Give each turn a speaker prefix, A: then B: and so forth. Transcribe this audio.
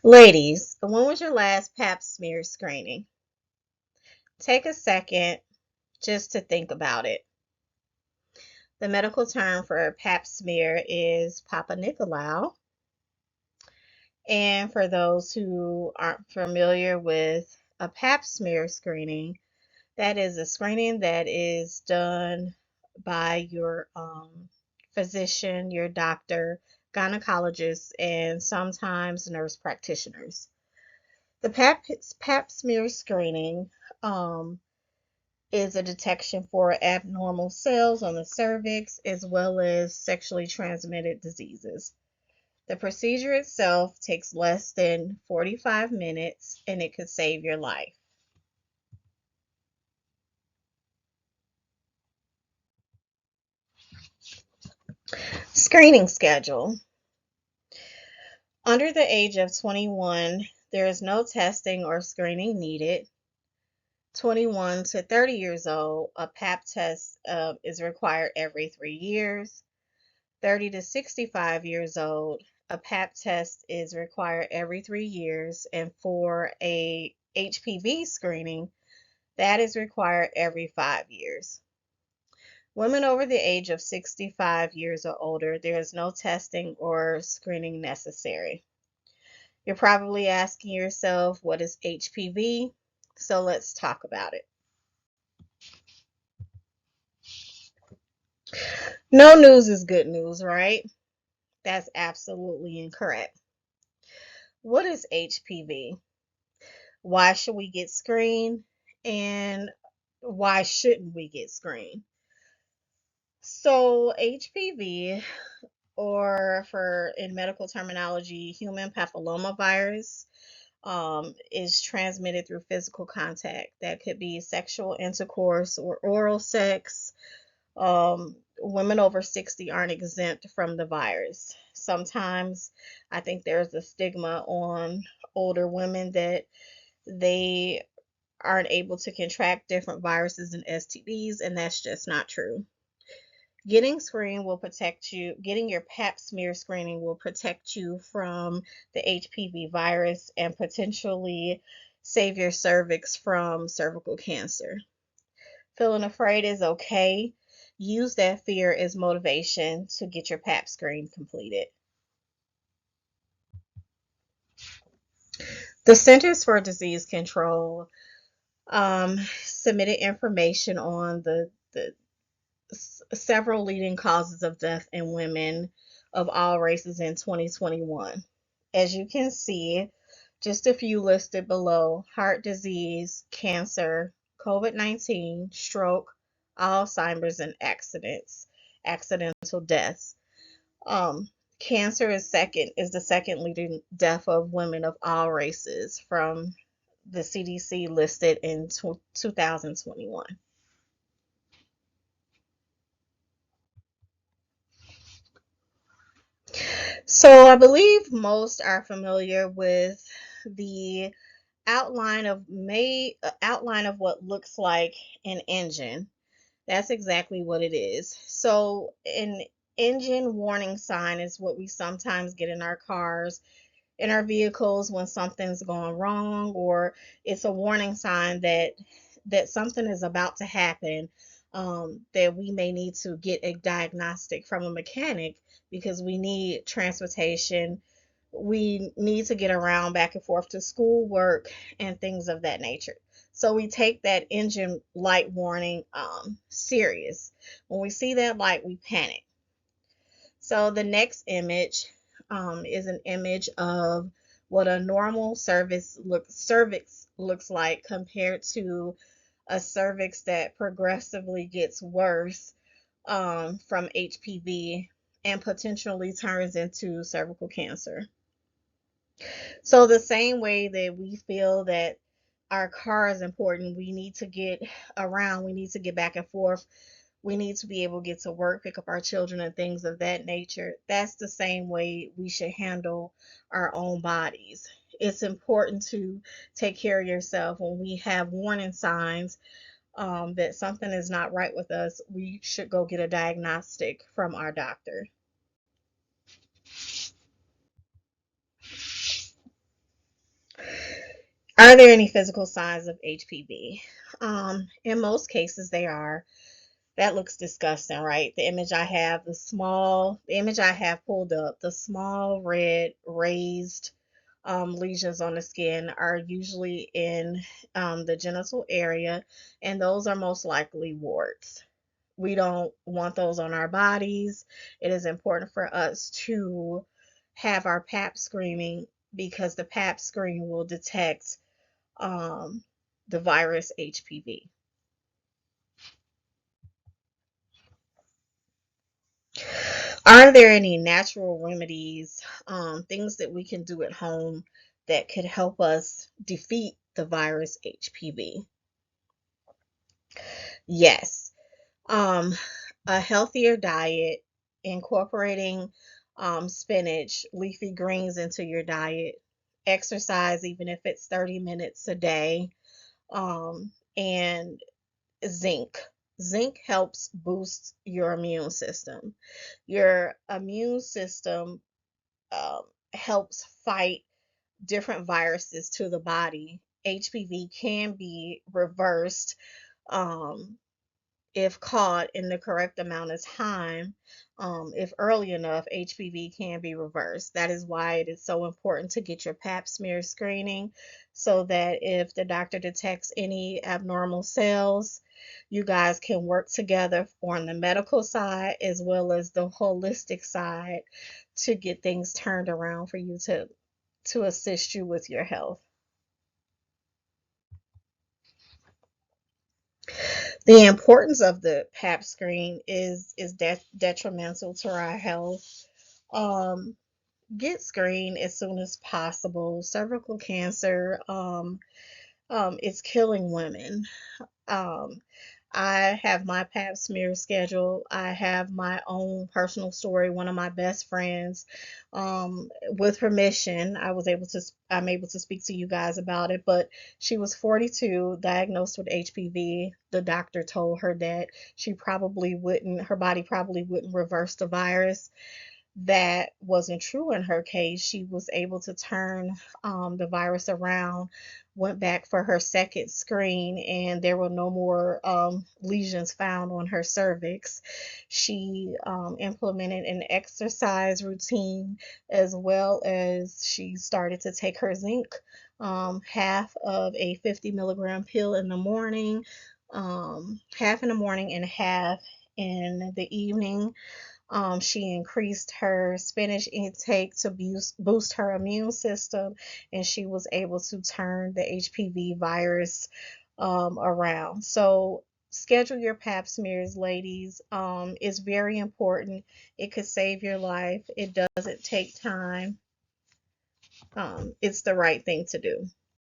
A: Ladies, when was your last pap smear screening? Take a second just to think about it. The medical term for pap smear is Papa Nicolau. And for those who aren't familiar with a pap smear screening, that is a screening that is done by your physician, your doctor, gynecologist, and sometimes nurse practitioners. The pap smear screening um, is a detection for abnormal cells on the cervix as well as sexually transmitted diseases. The procedure itself takes less than 45 minutes and it could save your life. Screening schedule. Under the age of 21, there is no testing or screening needed. 21 to 30 years old, a pap test is required every 3 years. 30 to 65 years old, a pap test is required every 3 years. And for a HPV screening, that is required every 5 years. Women over the age of 65 years or older, there is no testing or screening necessary. You're probably asking yourself, what is HPV? So let's talk about it. No news is good news, right? That's absolutely incorrect. What is HPV? Why should we get screened? And why shouldn't we get screened? So, HPV, or for in medical terminology, human papillomavirus, is transmitted through physical contact. That could be sexual intercourse or oral sex. Women over 60 aren't exempt from the virus. Sometimes I think there's a stigma on older women that they aren't able to contract different viruses and STDs, and that's just not true. Getting screened will protect you, getting your pap smear screening will protect you from the HPV virus and potentially save your cervix from cervical cancer. Feeling afraid is okay. Use that fear as motivation to get your pap screen completed. The Centers for Disease Control submitted information on the several leading causes of death in women of all races in 2021. As you can see, just a few listed below: heart disease, cancer, COVID 19, stroke, Alzheimer's, and accidental deaths. Cancer is the second leading death of women of all races from the CDC listed in 2021. So I believe most are familiar with the outline of what looks like an engine. That's exactly what it is. So an engine warning sign is what we sometimes get in our cars, in our vehicles when something's gone wrong, or it's a warning sign that something is about to happen, that we may need to get a diagnostic from a mechanic because we need transportation, we need to get around back and forth to school, work, and things of that nature. So we take that engine light warning serious. When we see that light, we panic. So the next image is an image of what a normal cervix looks like compared to a cervix that progressively gets worse from HPV and potentially turns into cervical cancer. So the same way that we feel that our car is important, we need to get around, we need to get back and forth, we need to be able to get to work, pick up our children, and things of that nature. That's the same way we should handle our own bodies. It's important to take care of yourself. When we have warning signs that something is not right with us, we should go get a diagnostic from our doctor. Are there any physical signs of HPV? In most cases, they are. That looks disgusting, right? The image I have pulled up, the small red raised lesions on the skin are usually in the genital area, and those are most likely warts. We don't want those on our bodies. It is important for us to have our pap screening because the pap screen will detect um, the virus HPV. Are there any natural remedies, things that we can do at home that could help us defeat the virus HPV? Yes. Um, a healthier diet, incorporating spinach, leafy greens into your diet, exercise, even if it's 30 minutes a day, and zinc. Zinc helps boost your immune system. Your immune system um, helps fight different viruses to the body. HPV can be reversed um, if caught in the correct amount of time. If early enough, HPV can be reversed. That is why it is so important to get your pap smear screening so that if the doctor detects any abnormal cells, you guys can work together on the medical side as well as the holistic side to get things turned around for you to assist you with your health. The importance of the pap screen is detrimental to our health. Um, get screened as soon as possible. Cervical cancer is killing women. Um, I have my pap smear schedule. I have my own personal story. One of my best friends, with permission, I'm able to speak to you guys about it. But she was 42, diagnosed with HPV. The doctor told her that her body probably wouldn't reverse the virus. That wasn't true in her case. She was able to turn the virus around, went back for her second screen, and there were no more lesions found on her cervix. She implemented an exercise routine as well as she started to take her zinc, half of a 50 milligram pill in the morning, half in the morning and half in the evening. She increased her spinach intake to boost her immune system, and she was able to turn the HPV virus around. So, schedule your pap smears, ladies. It's very important. It could save your life. It doesn't take time. It's the right thing to do.